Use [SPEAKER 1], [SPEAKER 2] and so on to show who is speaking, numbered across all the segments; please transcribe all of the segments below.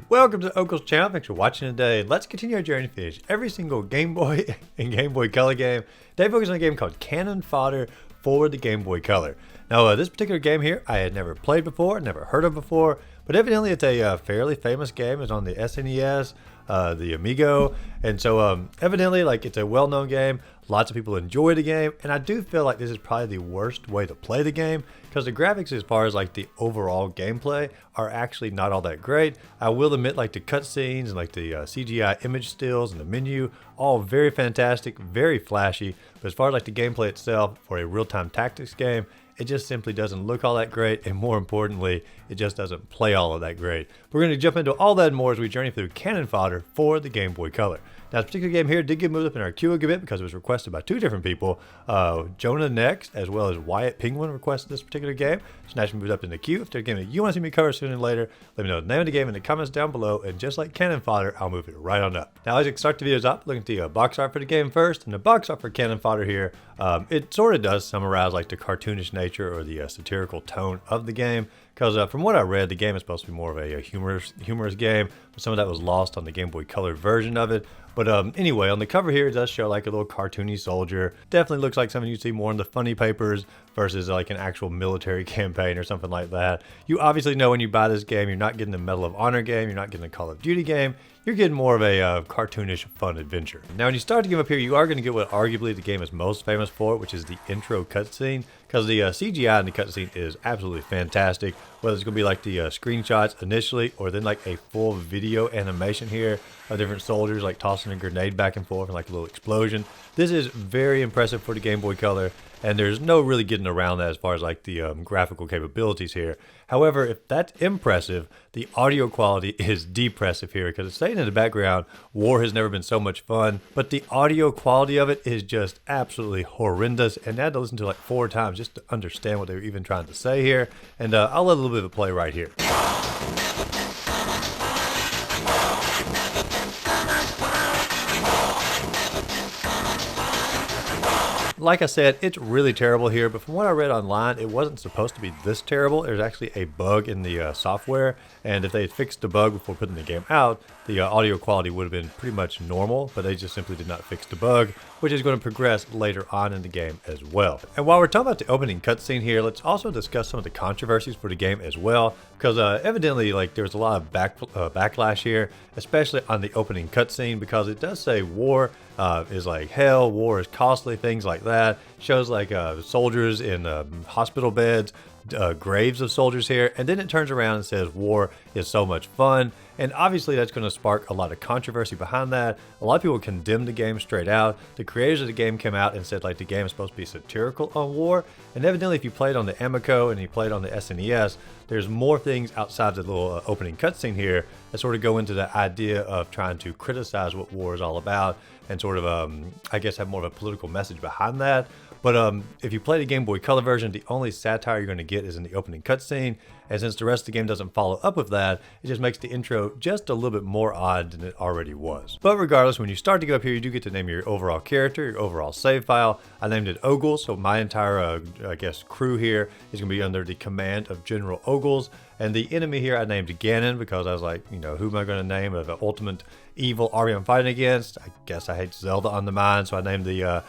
[SPEAKER 1] Welcome to Oakle's channel. Thanks for watching today. Let's continue our journey to finish every single Game Boy and Game Boy Color game. Today focus on a game called Cannon Fodder for the Game Boy Color. Now this particular game here I had never played before, never heard of before, but evidently it's a fairly famous game. It's on the SNES, the Amigo, and so evidently it's a well-known game. Lots of people enjoy the game, and I do feel like this is probably the worst way to play the game because the graphics, as far as the overall gameplay, are actually not all that great. I will admit, the cutscenes and the CGI image stills and the menu, all very fantastic, very flashy. But as far as the gameplay itself, for a real-time tactics game, it just simply doesn't look all that great, and more importantly, it just doesn't play all of that great. We're going to jump into all that and more as we journey through Cannon Fodder for the Game Boy Color. Now, this particular game here did get moved up in our queue a good bit because it was requested by two different people. Jonah Next, as well as Wyatt Penguin, requested this particular game. So now it's moved up in the queue. If there's a game that you want to see me cover sooner or later, let me know the name of the game in the comments down below, and just like Cannon Fodder, I'll move it right on up. Now, as I start the videos up, look at the box art for the game first. And the box art for Cannon Fodder here, it sort of does summarize the cartoonish nature or the satirical tone of the game. Because from what I read, the game is supposed to be more of a humorous game, but some of that was lost on the Game Boy Color version of it. But anyway, on the cover here, it does show a little cartoony soldier. Definitely looks like something you see more in the funny papers versus an actual military campaign or something like that. You obviously know when you buy this game, you're not getting the Medal of Honor game, you're not getting a Call of Duty game. You're getting more of a cartoonish fun adventure. Now, when you start the game up here, you are going to get what arguably the game is most famous for, which is the intro cutscene, because the CGI in the cutscene is absolutely fantastic. Whether it's going to be the screenshots initially, or then a full video animation here of different soldiers tossing a grenade back and forth and a little explosion. This is very impressive for the Game Boy Color, and there's no really getting around that as far as the graphical capabilities here. However, if that's impressive, the audio quality is depressive here because it's saying in the background, war has never been so much fun, but the audio quality of it is just absolutely horrendous, and I had to listen to 4 times just to understand what they were even trying to say here. And I'll let a little bit of it play right here. Like I said, it's really terrible here, but from what I read online, it wasn't supposed to be this terrible. There's actually a bug in the software, and if they had fixed the bug before putting the game out, the audio quality would have been pretty much normal, but they just simply did not fix the bug, which is going to progress later on in the game as well. And while we're talking about the opening cutscene here, let's also discuss some of the controversies for the game as well, because evidently there's a lot of backlash here, especially on the opening cutscene, because it does say war is hell, war is costly, things like that. Shows soldiers in hospital beds, graves of soldiers here, and then it turns around and says war is so much fun. And obviously that's going to spark a lot of controversy behind that. A lot of people condemned the game straight out. The creators of the game came out and said the game is supposed to be satirical on war, and evidently if you played on the Amico and you played on the SNES, there's more things outside the little opening cutscene here that sort of go into the idea of trying to criticize what war is all about and sort of I guess have more of a political message behind that. But if you play the Game Boy Color version, the only satire you're going to get is in the opening cutscene, and since the rest of the game doesn't follow up with that, it just makes the intro just a little bit more odd than it already was. But regardless, when you start to go up here, you do get to name your overall character, your overall save file. I named it Ogle, so my entire, I guess, crew here is going to be under the command of General Ogles. And the enemy here I named Gannon because I was who am I going to name of the ultimate evil army I'm fighting against? I guess I hate Zelda on the mind, so I named the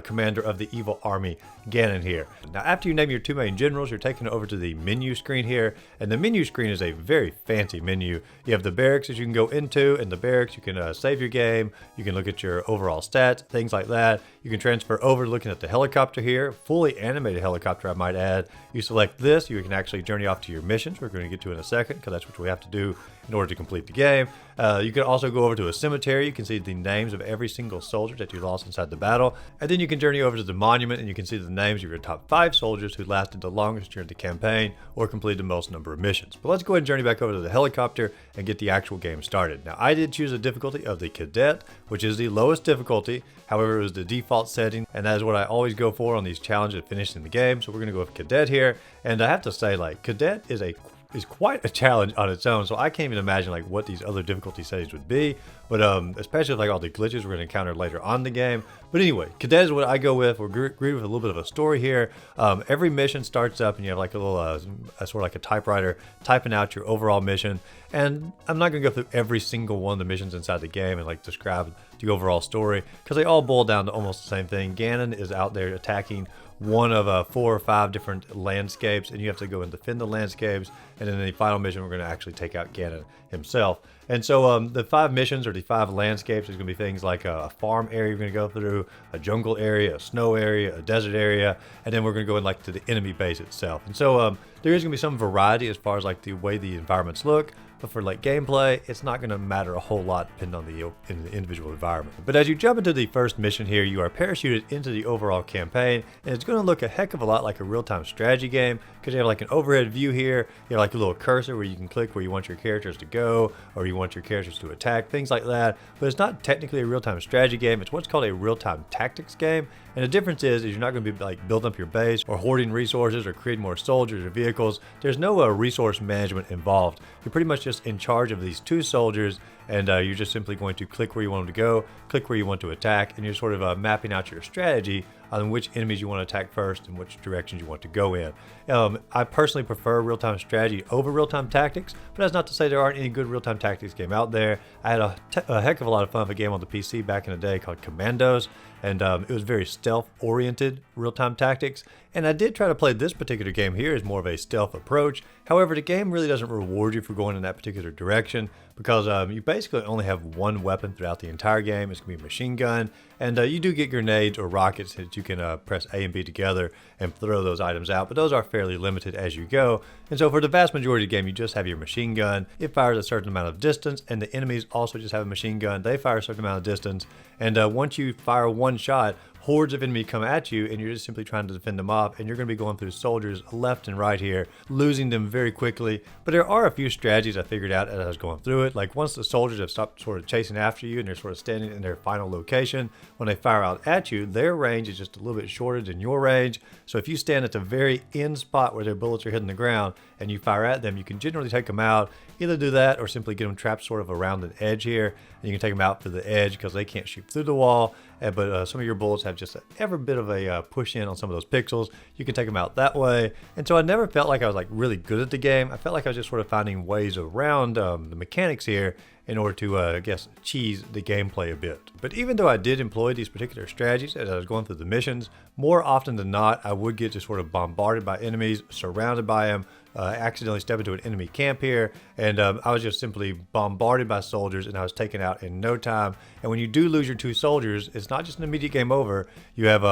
[SPEAKER 1] commander of the evil army Gannon here. Now, after you name your 2 main generals, you're taken over to the menu screen here, and the menu screen is a very fancy menu. You have the barracks that you can go into. In the barracks, you can save your game, you can look at your overall stats, things like that. You can transfer over looking at the helicopter here, fully animated helicopter I might add. You select this, you can actually journey off to your missions, we're going to get to in a second because that's what we have to do in order to complete the game. You can also go over to a cemetery. You can see the names of every single soldier that you lost inside the battle. And then you can journey over to the monument and you can see the names of your top 5 soldiers who lasted the longest during the campaign or completed the most number of missions. But let's go ahead and journey back over to the helicopter and get the actual game started. Now, I did choose a difficulty of the Cadet, which is the lowest difficulty. However, it was the default setting, and that is what I always go for on these challenges of finishing the game. So we're going to go with Cadet here. And I have to say, Cadet is a is quite a challenge on its own. So I can't even imagine like what these other difficulty settings would be. But especially with like all the glitches we're going to encounter later on in the game. But anyway, Cadet is what I go with. We're agreed with a little bit of a story here. Every mission starts up and you have like a little sort of like a typewriter typing out your overall mission. And I'm not going to go through every single one of the missions inside the game and like describe the overall story because they all boil down to almost the same thing. Ganon is out there attacking one of 4 or 5 different landscapes, and you have to go and defend the landscapes. And in the final mission, we're going to actually take out Ganon himself. And so the 5 missions or the 5 landscapes is going to be things like a farm area you're going to go through, a jungle area, a snow area, a desert area, and then we're going to go in like to the enemy base itself. And so there is going to be some variety as far as like the way the environments look. But for like gameplay, it's not going to matter a whole lot depending on the individual environment. But as you jump into the first mission here, you are parachuted into the overall campaign, and it's going to look a heck of a lot like a real-time strategy game because you have like an overhead view here. You have like a little cursor where you can click where you want your characters to go or you want your characters to attack, things like that. But it's not technically a real-time strategy game. It's what's called a real-time tactics game. And the difference is you're not going to be like building up your base or hoarding resources or creating more soldiers or vehicles. There's no resource management involved. You're pretty much just in charge of these 2 soldiers, and you're just simply going to click where you want them to go, click where you want to attack, and you're sort of mapping out your strategy on which enemies you want to attack first and which directions you want to go in. I personally prefer real-time strategy over real-time tactics, but that's not to say there aren't any good real-time tactics game out there. I had a heck of a lot of fun with a game on the PC back in the day called Commandos, and it was very stealth-oriented real-time tactics. And I did try to play this particular game here as more of a stealth approach. However, the game really doesn't reward you for going in that particular direction because you basically only have one weapon throughout the entire game. It's going to be a machine gun, and you do get grenades or rockets that you can press A and B together and throw those items out, but those are fairly limited as you go. And so for the vast majority of the game, you just have your machine gun. It fires a certain amount of distance, and the enemies also just have a machine gun. They fire a certain amount of distance, and once you fire one shot, hordes of enemies come at you and you're just simply trying to defend them off, and you're going to be going through soldiers left and right here, losing them very quickly. But there are a few strategies I figured out as I was going through it. Like once the soldiers have stopped sort of chasing after you and they're sort of standing in their final location, when they fire out at you, their range is just a little bit shorter than your range. So if you stand at the very end spot where their bullets are hitting the ground and you fire at them, you can generally take them out. Either do that or simply get them trapped sort of around an edge here, and you can take them out to the edge because they can't shoot through the wall. But some of your bullets have just every bit of a push in on some of those pixels. You can take them out that way. And so I never felt like I was like really good at the game. I felt like I was just sort of finding ways around the mechanics here in order to, I guess, cheese the gameplay a bit. But even though I did employ these particular strategies as I was going through the missions, more often than not, I would get just sort of bombarded by enemies, surrounded by them, accidentally step into an enemy camp here, and I was just simply bombarded by soldiers, and I was taken out in no time. And when you do lose your 2 soldiers, it's not just an immediate game over. You have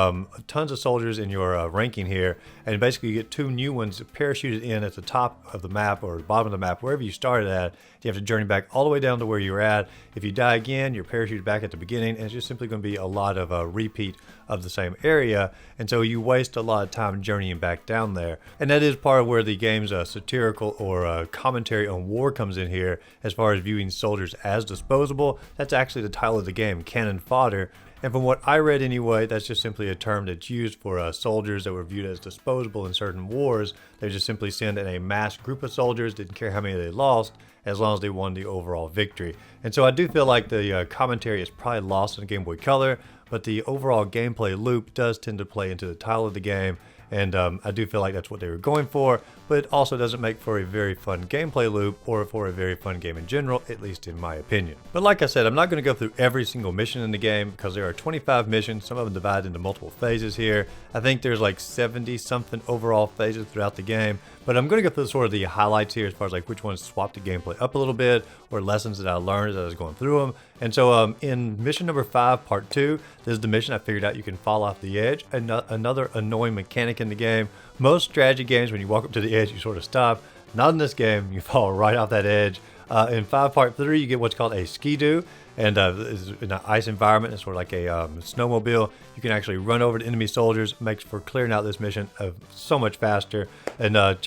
[SPEAKER 1] tons of soldiers in your ranking here, and basically you get 2 new ones parachuted in at the top of the map or the bottom of the map, wherever you started at. You have to journey back all the way down to where you were at. If you die again, you're parachuted back at the beginning, and it's just simply going to be a lot of repeat of the same area, and so you waste a lot of time journeying back down there. And that is part of where the game's satirical or commentary on war comes in here, as far as viewing soldiers as disposable. That's actually the title of the game, Cannon Fodder. And from what I read anyway, that's just simply a term that's used for soldiers that were viewed as disposable in certain wars. They just simply send in a mass group of soldiers, didn't care how many they lost, as long as they won the overall victory. And so I do feel like the commentary is probably lost in Game Boy Color, but the overall gameplay loop does tend to play into the title of the game. And I do feel like that's what they were going for, but it also doesn't make for a very fun gameplay loop or for a very fun game in general, at least in my opinion. But like I said, I'm not going to go through every single mission in the game because there are 25 missions, some of them divided into multiple phases here. I think there's like 70 something overall phases throughout the game, but I'm going to go through sort of the highlights here as far as like which ones swap the gameplay up a little bit or lessons that I learned as I was going through them. And so in mission number 5, part 2, this is the mission I figured out you can fall off the edge. Another annoying mechanic in the game. Most strategy games, when you walk up to the edge, you sort of stop. Not in this game, you fall right off that edge. In 5 part 3, you get what's called a skidoo. and is in an ice environment. It's sort of like a snowmobile. You can actually run over to enemy soldiers, makes for clearing out this mission so much faster. And mission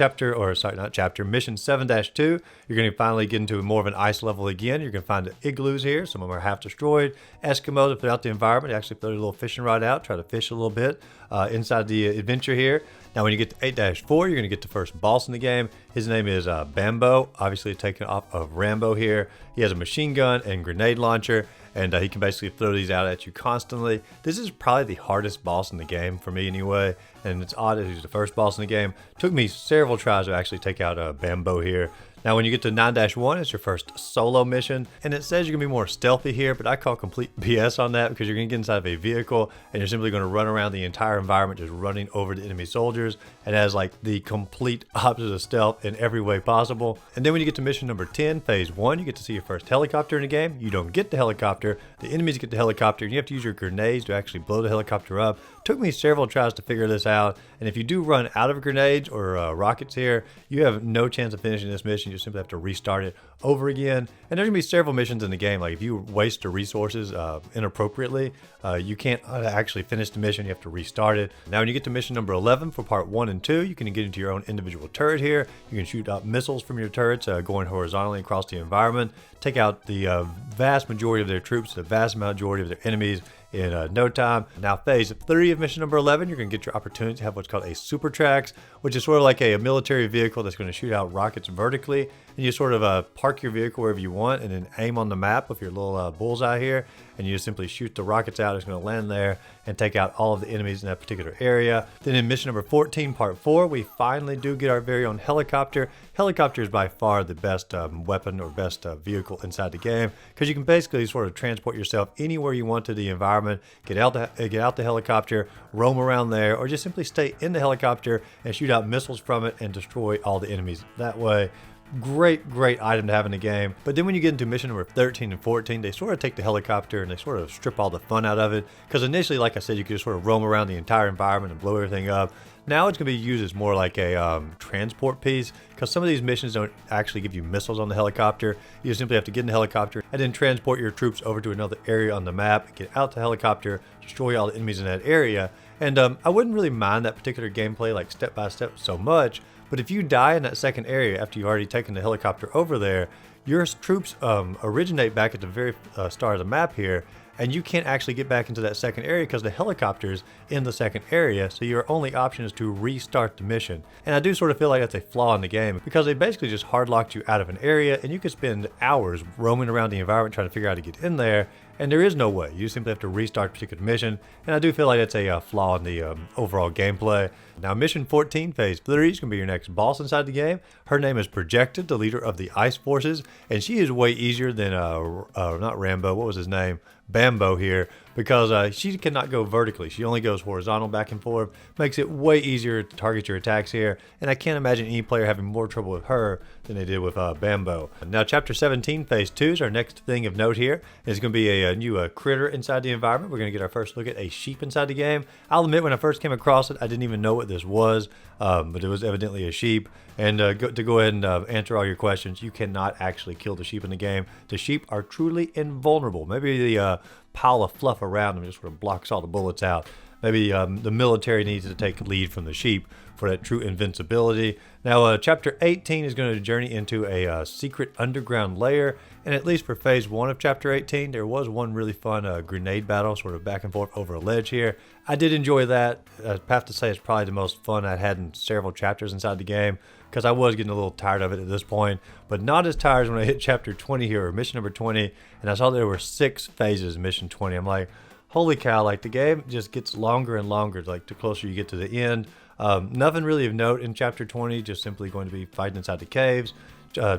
[SPEAKER 1] 7-2, you're going to finally get into more of an ice level again. You're going to find the igloos here. Some of them are half destroyed. Eskimos throughout the environment. Actually throw a little fishing rod out, try to fish a little bit inside the adventure here. Now, when you get to 8-4, you're going to get the first boss in the game. His name is Bambo, obviously taken off of Rambo here. He has a machine gun and grenade launcher, and he can basically throw these out at you constantly. This is probably the hardest boss in the game for me anyway, and it's odd that he's the first boss in the game. Took me several tries to actually take out Bambo here. Now, when you get to 9-1, it's your first solo mission, and it says you're going to be more stealthy here, but I call complete BS on that because you're going to get inside of a vehicle, and you're simply going to run around the entire environment just running over the enemy soldiers. It has like the complete opposite of stealth in every way possible. And then when you get to mission number 10, phase 1, you get to see your first helicopter in the game. You don't get the helicopter, the enemies get the helicopter, and you have to use your grenades to actually blow the helicopter up. Took me several tries to figure this out, and if you do run out of grenades or rockets here, you have no chance of finishing this mission. You simply have to restart it over again. And there's gonna be several missions in the game. Like if you waste your resources inappropriately, you can't actually finish the mission. You have to restart it. Now, when you get to mission number 11 for part 1 and 2, you can get into your own individual turret here. You can shoot out missiles from your turrets going horizontally across the environment, take out the vast majority of their troops, the vast majority of their enemies in no time. Now, phase 3 of mission number 11, you're going to get your opportunity to have what's called a super tracks, which is sort of like a military vehicle that's going to shoot out rockets vertically. And you sort of park your vehicle wherever you want and then aim on the map with your little bullseye here, and you just simply shoot the rockets out. It's going to land there and take out all of the enemies in that particular area. Then in mission number 14, part 4, we finally do get our very own helicopter. Helicopter is by far the best weapon or best vehicle inside the game because you can basically sort of transport yourself anywhere you want to the environment, get out the helicopter, roam around there, or just simply stay in the helicopter and shoot out missiles from it and destroy all the enemies that way. Great item to have in the game. But then when you get into mission number 13 and 14, they sort of take the helicopter and they sort of strip all the fun out of it. Because initially, like I said, you could just sort of roam around the entire environment and blow everything up. Now it's going to be used as more like a transport piece, because some of these missions don't actually give you missiles on the helicopter. You just simply have to get in the helicopter and then transport your troops over to another area on the map, get out the helicopter, destroy all the enemies in that area. And I wouldn't really mind that particular gameplay, like step by step, so much. But if you die in that second area after you've already taken the helicopter over there, your troops originate back at the very start of the map here, and you can't actually get back into that second area because the helicopter's in the second area, so your only option is to restart the mission. And I do sort of feel like that's a flaw in the game because they basically just hard locked you out of an area, and you could spend hours roaming around the environment trying to figure out how to get in there, and there is no way. You simply have to restart a particular mission, and I do feel like that's a flaw in the overall gameplay. Now, mission 14, phase 3 is going to be your next boss inside the game. Her name is Projected, the leader of the Ice Forces, and she is way easier than, not Rambo, what was his name? Bambo here, because she cannot go vertically. She only goes horizontal back and forth. Makes it way easier to target your attacks here, and I can't imagine any player having more trouble with her than they did with Bambo. Now, chapter 17, phase 2 is our next thing of note here. It's going to be a new critter inside the environment. We're going to get our first look at a sheep inside the game. I'll admit, when I first came across it, I didn't even know what this was, but it was evidently a sheep. And to go ahead and answer all your questions, you cannot actually kill the sheep in the game. The sheep are truly invulnerable. Maybe the pile of fluff around them just sort of blocks all the bullets out. Maybe the military needs to take lead from the sheep for that true invincibility. Now, chapter 18 is going to journey into a secret underground lair, and at least for phase 1 of chapter 18, there was one really fun grenade battle, sort of back and forth over a ledge here. I did enjoy that. I have to say it's probably the most fun I'd had in several chapters inside the game, because I was getting a little tired of it at this point, but not as tired as when I hit chapter 20 here, or mission number 20, and I saw there were 6 phases in mission 20. I'm like, holy cow, like the game just gets longer and longer, like the closer you get to the end. Nothing really of note in chapter 20, just simply going to be fighting inside the caves.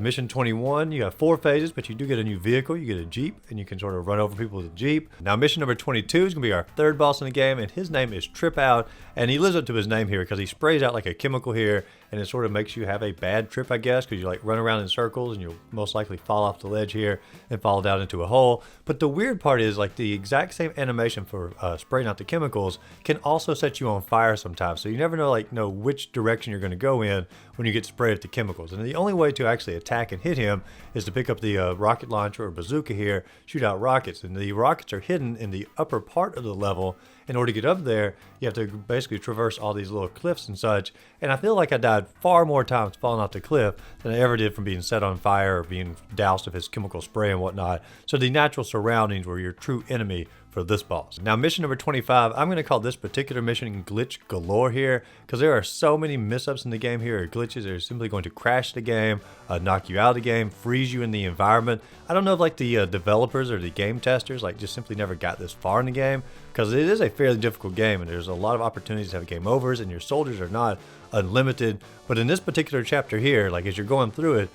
[SPEAKER 1] Mission 21, you have 4 phases, but you do get a new vehicle. You get a Jeep, and you can sort of run over people with a Jeep. Now, mission number 22 is going to be our 3rd boss in the game, and his name is Trip Out, and he lives up to his name here because he sprays out like a chemical here, and it sort of makes you have a bad trip, I guess, because you like run around in circles and you'll most likely fall off the ledge here and fall down into a hole. But the weird part is like the exact same animation for spraying out the chemicals can also set you on fire sometimes. So you never know which direction you're going to go in when you get sprayed with the chemicals. And the only way to actually attack and hit him is to pick up the rocket launcher or bazooka here, shoot out rockets. And the rockets are hidden in the upper part of the level. In order to get up there, you have to basically traverse all these little cliffs and such. And I feel like I died far more times falling off the cliff than I ever did from being set on fire or being doused with his chemical spray and whatnot. So the natural surroundings were your true enemy for this boss. Now, mission number 25, I'm going to call this particular mission glitch galore here, because there are so many mishaps in the game here, or glitches that are simply going to crash the game, knock you out of the game, freeze you in the environment. I don't know if like the developers or the game testers like just simply never got this far in the game, because it is a fairly difficult game and there's a lot of opportunities to have game overs and your soldiers are not unlimited. But in this particular chapter here, like as you're going through it,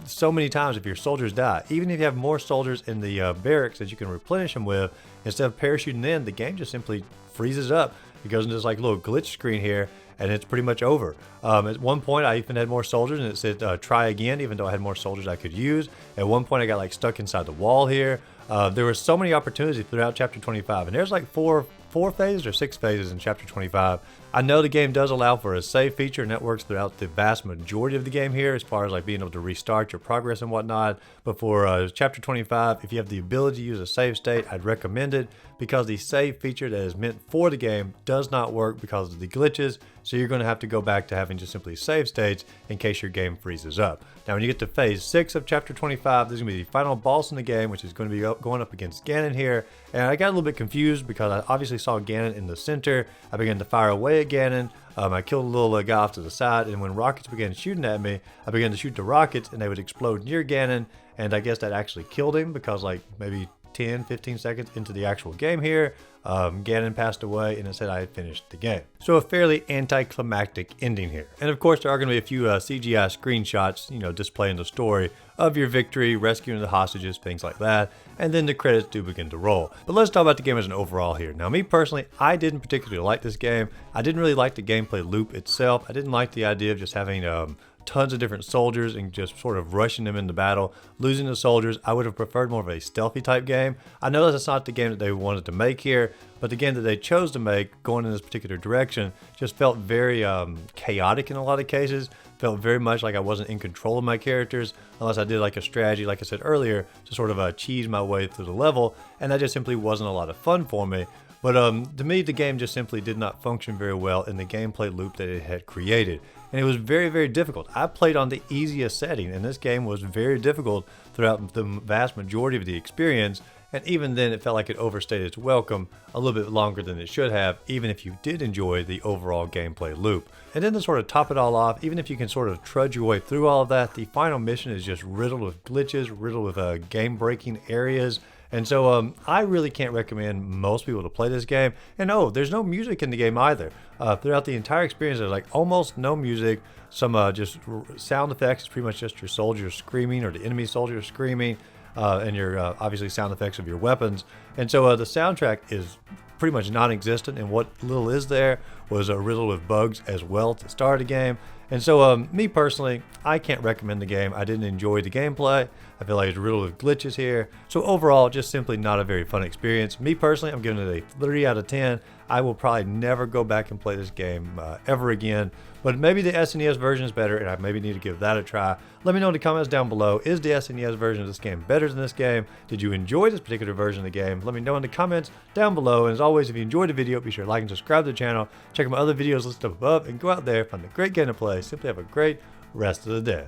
[SPEAKER 1] so many times if your soldiers die, even if you have more soldiers in the barracks that you can replenish them with, instead of parachuting in, the game just simply freezes up. It goes into this like little glitch screen here, and it's pretty much over. At one point, I even had more soldiers, and it said try again, even though I had more soldiers I could use. At one point, I got like stuck inside the wall here. There were so many opportunities throughout chapter 25, and there's like four phases or 6 phases in chapter 25. I know the game does allow for a save feature, and that works throughout the vast majority of the game here as far as like being able to restart your progress and whatnot. But for chapter 25, if you have the ability to use a save state, I'd recommend it, because the save feature that is meant for the game does not work because of the glitches. So you're going to have to go back to having just simply save states in case your game freezes up. Now when you get to phase 6 of chapter 25, this is going to be the final boss in the game, which is going to be going up against Ganon here. And I got a little bit confused because I obviously saw Ganon in the center. I began to fire away at Ganon. I killed a little guy off to the side, and when rockets began shooting at me, I began to shoot the rockets and they would explode near Ganon. And I guess that actually killed him, because like maybe 10-15 seconds into the actual game here, Ganon passed away and it said I had finished the game. So a fairly anticlimactic ending here. And of course there are going to be a few CGI screenshots, displaying the story of your victory, rescuing the hostages, things like that. And then the credits do begin to roll. But let's talk about the game as an overall here. Now me personally, I didn't particularly like this game. I didn't really like the gameplay loop itself. I didn't like the idea of just having tons of different soldiers and just sort of rushing them into battle, losing the soldiers. I would have preferred more of a stealthy type game. I know that's not the game that they wanted to make here, but the game that they chose to make going in this particular direction just felt very chaotic in a lot of cases. Felt very much like I wasn't in control of my characters unless I did like a strategy, like I said earlier, to sort of cheese my way through the level, and that just simply wasn't a lot of fun for me. But to me, the game just simply did not function very well in the gameplay loop that it had created. And it was very, very difficult. I played on the easiest setting, and this game was very difficult throughout the vast majority of the experience. And even then, it felt like it overstayed its welcome a little bit longer than it should have, even if you did enjoy the overall gameplay loop. And then to sort of top it all off, even if you can sort of trudge your way through all of that, the final mission is just riddled with glitches, riddled with game-breaking areas. And so I really can't recommend most people to play this game. And there's no music in the game either. Throughout the entire experience, there's like almost no music. Some just sound effects. It's pretty much just your soldiers screaming, or the enemy soldiers screaming, and your obviously sound effects of your weapons. And so the soundtrack is pretty much non-existent, and what little is there was riddled with bugs as well to start the game. And so me personally, I can't recommend the game. I didn't enjoy the gameplay. I feel like it's riddled with glitches here. So overall, just simply not a very fun experience. Me personally, I'm giving it a 3 out of 10. I will probably never go back and play this game ever again. But maybe the SNES version is better, and I maybe need to give that a try. Let me know in the comments down below. Is the SNES version of this game better than this game? Did you enjoy this particular version of the game? Let me know in the comments down below. And as always, if you enjoyed the video, be sure to like and subscribe to the channel. Check out my other videos listed up above, and go out there, find a great game to play. Simply have a great rest of the day.